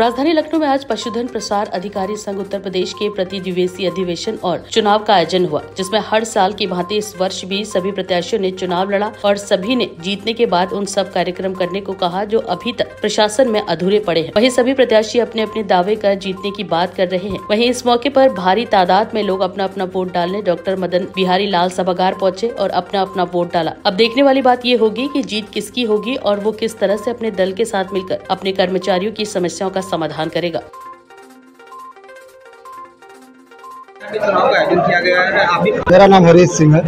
राजधानी लखनऊ में आज पशुधन प्रसार अधिकारी संघ उत्तर प्रदेश के प्रतिदिवसीय अधिवेशन और चुनाव का आयोजन हुआ, जिसमें हर साल की भांति इस वर्ष भी सभी प्रत्याशियों ने चुनाव लड़ा और सभी ने जीतने के बाद उन सब कार्यक्रम करने को कहा जो अभी तक प्रशासन में अधूरे पड़े हैं। वहीं सभी प्रत्याशी अपने अपने दावे कर जीतने की बात कर रहे हैं। वहीं इस मौके पर भारी तादाद में लोग अपना अपना वोट डालने डॉक्टर मदन बिहारी लाल सभागार पहुंचे और अपना अपना वोट डाला। अब देखने वाली बात ये होगी कि जीत किसकी होगी और वो किस तरह से अपने दल के साथ मिलकर अपने कर्मचारियों की समस्याओं का समाधान करेगा। चुनाव का आयोजन किया गया है। मेरा नाम हरीश सिंह है।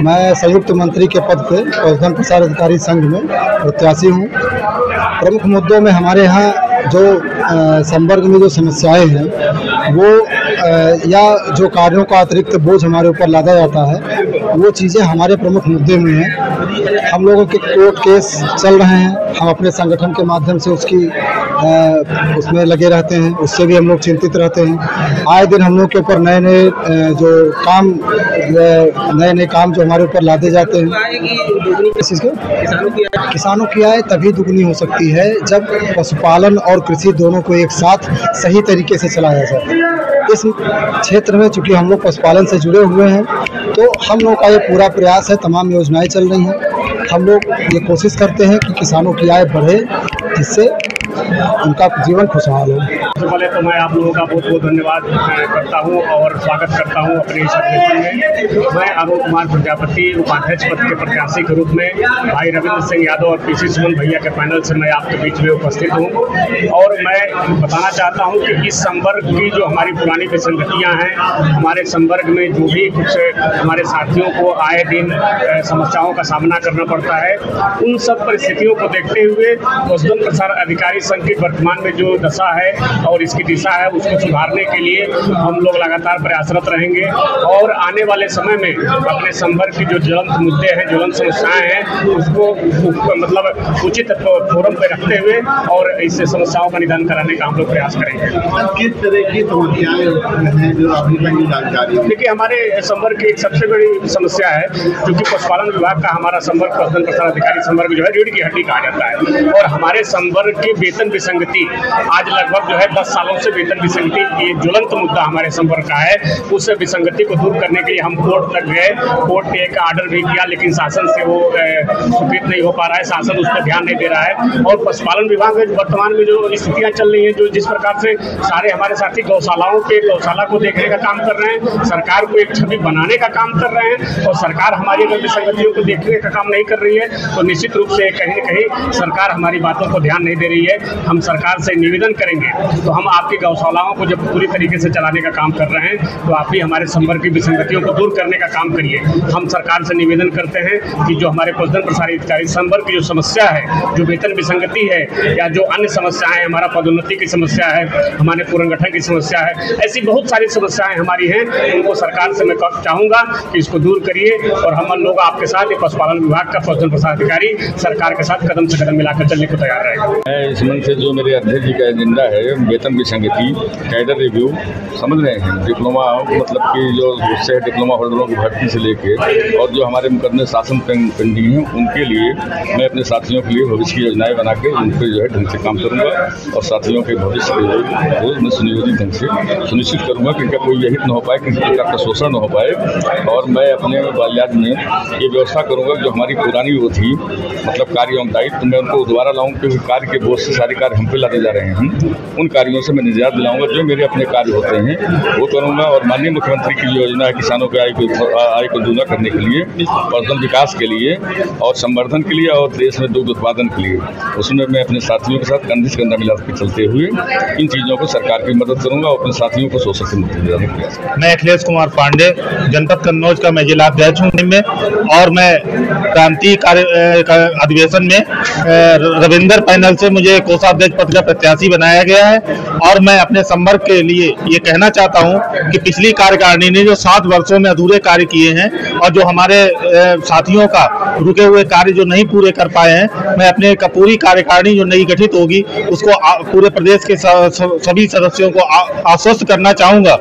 मैं संयुक्त मंत्री के पद पे पशुधन प्रसार अधिकारी संघ में प्रत्याशी हूँ। प्रमुख मुद्दों में हमारे यहाँ जो संवर्ग में जो समस्याएं हैं वो या जो कार्यों का अतिरिक्त बोझ हमारे ऊपर लादा जाता है वो चीज़ें हमारे प्रमुख मुद्दे में हैं। हम लोगों के कोर्ट केस चल रहे हैं, हम अपने संगठन के माध्यम से उसमें लगे रहते हैं, उससे भी हम लोग चिंतित रहते हैं। आए दिन हम लोग के ऊपर नए नए काम जो हमारे ऊपर लादे जाते हैं। किसानों की आय तभी दुगनी हो सकती है जब पशुपालन और कृषि दोनों को एक साथ सही तरीके से चलाया जाए। इस क्षेत्र में चूंकि हम लोग पशुपालन से जुड़े हुए हैं तो हम लोग का ये पूरा प्रयास है, तमाम योजनाएं चल रही हैं। हम लोग ये कोशिश करते हैं कि किसानों की आय बढ़े जिससे उनका जीवन खुशहाल हो। सबसे पहले तो मैं आप लोगों का बहुत बहुत धन्यवाद करता हूं और स्वागत करता हूं अपने इस अधिवेशन में। मैं अरुण कुमार प्रजापति उपाध्यक्ष पद के प्रत्याशी के रूप में भाई रविंद्र सिंह यादव और पीसी सुमन भैया के पैनल से मैं आपके बीच में उपस्थित हूं और मैं बताना चाहता हूं कि इस संवर्ग की जो हमारी पुरानी विसंगतियां हैं, हमारे संवर्ग में जो भी कुछ हमारे साथियों को आए दिन समस्याओं का सामना करना पड़ता है, उन सब परिस्थितियों को देखते हुए पशुधन प्रसार अधिकारी संघ की वर्तमान में जो दशा है और इसकी दिशा है उसको सुधारने के लिए हम लोग लगातार प्रयासरत रहेंगे और आने वाले समय में अपने संवर्ग की जो ज्वलंत मुद्दे हैं, ज्वलंत समस्याएं हैं, उसको मतलब उचित फोरम पे रखते हुए और इस समस्याओं का निदान कराने का हम लोग प्रयास करेंगे। किस तरह की समस्याएं हैं जो अभी तक की जानकारी? देखिए, हमारे संवर्ग की एक सबसे बड़ी समस्या है क्योंकि पशुपालन विभाग का हमारा संवर्ग पशुधन प्रसार अधिकारी संवर्ग जो है रीढ़ की हड्डी कहा जाता है और हमारे संवर्ग की वेतन विसंगति आज लगभग जो है 10 सालों से वेतन विसंगति ये ज्वलंत मुद्दा हमारे संवर्ग का है। उस विसंगति को दूर करने के लिए हम कोर्ट तक गए, कोर्ट ने एक आर्डर भी किया लेकिन शासन से वो स्वीकृत नहीं हो पा रहा है, शासन उस पर ध्यान नहीं दे रहा है। और पशुपालन विभाग में वर्तमान में जो स्थितियाँ चल रही हैं, जो जिस प्रकार से सारे हमारे साथी गौशाला को देखने का काम कर रहे हैं, सरकार को एक छवि बनाने का काम कर रहे हैं और सरकार हमारी अगर विसंगतियों को देखने का काम नहीं कर रही है तो निश्चित रूप से कहीं न कहीं सरकार हमारी बातों को ध्यान नहीं दे रही है। हम सरकार से निवेदन करेंगे तो हम आपकी गौशालाओं को जब पूरी तरीके से चलाने का काम कर रहे हैं तो आप भी हमारे संवर्ग की विसंगतियों को दूर करने का काम करिए। हम सरकार से निवेदन करते हैं कि जो हमारे पशुधन प्रसार अधिकारी संवर्ग की जो समस्या है, जो वेतन विसंगति है या जो अन्य समस्याएं, हमारा पदोन्नति की समस्या है, हमारे पुनर्गठन की समस्या है, ऐसी बहुत सारी समस्याएं हमारी हैं, उनको सरकार से मैं चाहूँगा कि इसको दूर करिए और हम लोग आपके साथ ये पशुपालन विभाग का पशुधन प्रसार अधिकारी सरकार के साथ कदम से कदम मिलाकर चलने को तैयार रहेगा। इस मन से जो मेरे अध्यक्ष जी का एजेंडा है वेतन विसंगति, कैडर रिव्यू, समझ रहे हैं, डिप्लोमा मतलब कि जो उससे डिप्लोमा होल्डरों की भर्ती से लेके और जो हमारे मुकदमे शासन पेंडिंग हैं उनके लिए मैं अपने साथियों के लिए भविष्य की योजनाएं बना के उन पर जो है ढंग से काम करूंगा और साथियों के भविष्य के मैं सुनियोजित ढंग से सुनिश्चित करूंगा कि इनका कोई यहित न हो पाए, किसी प्रकार का शोषण न हो पाए और मैं अपने बालियात में ये व्यवस्था करूँगा जो हमारी पुरानी वो थी मतलब कार्य एवं दायित्व मैं उनको दोबारा लाऊँ क्योंकि कार्य के बोझ से सारे कार्य हम पे लाते जा रहे हैं। उन कार्यों से मैं निजात दिलाऊंगा, जो मेरे अपने कार्य होते हैं वो करूंगा और माननीय मुख्यमंत्री की योजना है किसानों की आय को दूना करने के लिए, पशुधन विकास के लिए और संवर्धन के लिए और देश में दुग्ध उत्पादन के लिए, उसमें मैं अपने साथियों के साथ कंधे से कंधा मिला के चलते हुए इन चीज़ों को सरकार की मदद करूंगा और अपने साथियों को शोषण से मुक्ति दिलाने का प्रयास करूंगा। मैं अखिलेश कुमार पांडे जनपद कन्नौज का मैं जिला अध्यक्ष हूँ और मैं क्रांति अधिवेशन में रविंद्र पैनल से मुझे कोषाध्यक्ष पद का प्रत्याशी बनाया गया है और मैं अपने संवर्ग के लिए ये कहना चाहता हूं कि पिछली कार्यकारिणी ने जो 7 वर्षों में अधूरे कार्य किए हैं और जो हमारे साथियों का रुके हुए कार्य जो नहीं पूरे कर पाए हैं, मैं अपने पूरी कार्यकारिणी जो नई गठित होगी उसको पूरे प्रदेश के सभी सदस्यों को आश्वस्त करना चाहूंगा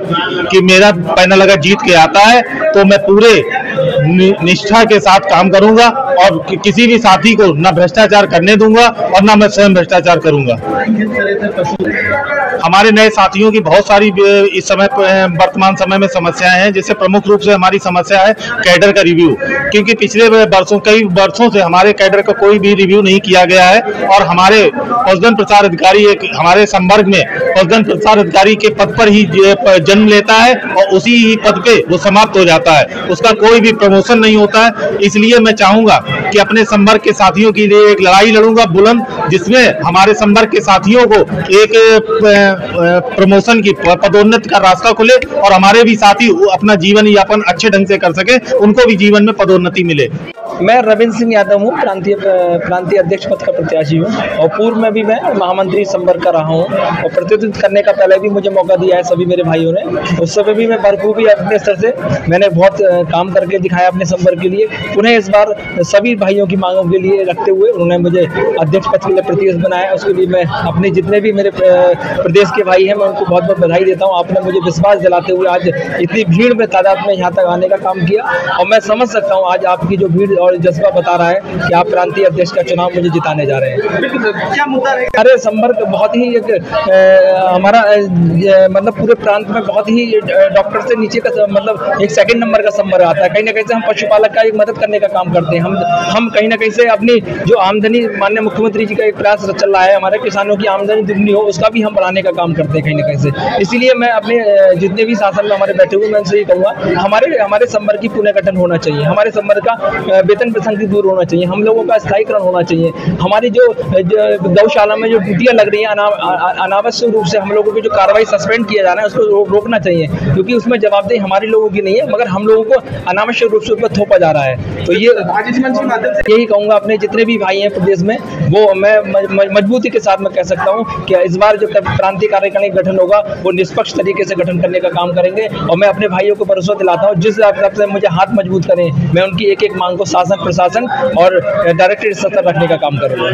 कि मेरा पैनल अगर जीत के आता है तो मैं पूरे निष्ठा के साथ काम करूंगा और किसी भी साथी को न भ्रष्टाचार करने दूंगा और न मैं स्वयं भ्रष्टाचार करूंगा। हमारे नए साथियों की बहुत सारी इस समय वर्तमान समय में समस्याएं हैं, जिससे प्रमुख रूप से हमारी समस्या है कैडर का रिव्यू, क्योंकि पिछले कई वर्षों से हमारे कैडर का कोई भी रिव्यू नहीं किया गया है और हमारे फौजदान प्रसार अधिकारी हमारे संवर्ग में फौजदान प्रसार अधिकारी के पद पर ही जन्म लेता है और उसी ही पद पे वो समाप्त हो जाता है, उसका कोई भी प्रमोशन नहीं होता है। इसलिए मैं चाहूंगा कि अपने संवर्ग के साथियों के लिए एक लड़ाई लड़ूंगा बुलंद, जिसमें हमारे संवर्ग के साथियों को एक प्रमोशन की पदोन्नति का रास्ता खुले और हमारे भी साथी अपना जीवन यापन अच्छे ढंग से कर सके, उनको भी जीवन में पदोन्नति मिले। मैं रविंद्र सिंह यादव हूँ, प्रांतीय अध्यक्ष पद का प्रत्याशी हूँ और पूर्व में भी मैं महामंत्री संवर्ग का रहा हूँ और प्रतिनिधित्व करने का पहले भी मुझे मौका दिया है सभी मेरे भाइयों ने। उस समय भी मैं बखूबी अपने स्तर से मैंने बहुत काम करके दिखाया अपने संवर्ग के लिए। पुनः इस बार सभी भाइयों की मांगों के लिए रखते हुए उन्होंने मुझे अध्यक्ष पद के लिए प्रतिनिधित्व बनाया। उसके लिए मैं अपने जितने भी मेरे प्रदेश के भाई हैं मैं उनको बहुत बहुत बधाई देता हूँ। आपने मुझे विश्वास दिलाते हुए आज इतनी भीड़ में तादाद में यहाँ तक आने का काम किया और मैं समझ सकता हूँ आज आपकी जो भीड़ और जज्बा बता रहा है कि आप प्रांतीय अध्यक्ष का चुनाव मुझे जिताने जा रहे हैं। क्या मुद्दा है? अरे संवर्ग बहुत ही एक हमारा मतलब पूरे प्रांत में बहुत ही डॉक्टर से नीचे का मतलब एक सेकंड नंबर का संवर्ग आता है। कहीं ना कहीं से हम पशुपालक का एक मदद करने का काम करते हैं। हम कहीं ना कहीं से अपनी जो आमदनी माननीय मुख्यमंत्री जी का एक प्रयास चल रहा है हमारे किसानों की आमदनी दुगनी हो, उसका भी हम बढ़ाने का काम करते हैं कहीं ना कहीं से। इसीलिए मैं अपने जितने भी शासन में हमारे बैठे हुए मैं उनसे ये कहूँगा हमारे संवर्ग की पुनर्गठन होना चाहिए, हमारे संवर्ग का वेतन प्रसंग दूर होना चाहिए, हम लोगों का स्थायीकरण होना चाहिए। हमारी जो गौशाला में जो ड्यूटियाँ लग रही हैं अनावश्यक रूप से हम लोगों की जो कार्रवाई सस्पेंड किया जा रहा है उसको रोकना चाहिए, क्योंकि उसमें जवाबदेही हमारे लोगों की नहीं है मगर हम लोगों को अनावश्यक रूप से ऊपर थोपा जा रहा है। तो ये माध्यम से यही कहूँगा अपने जितने भी भाई हैं प्रदेश में वो मैं मजबूती के साथ मैं कह सकता हूँ कि इस बार जो प्रांतीय कार्यकारिणी गठन होगा वो निष्पक्ष तरीके से गठन करने का काम करेंगे और मैं अपने भाइयों को भरोसा दिलाता हूँ जिस हिसाब से मुझे हाथ मजबूत करें मैं उनकी एक एक मांग को शासन प्रशासन और डायरेक्टरेट स्तर रखने का काम करूँगा।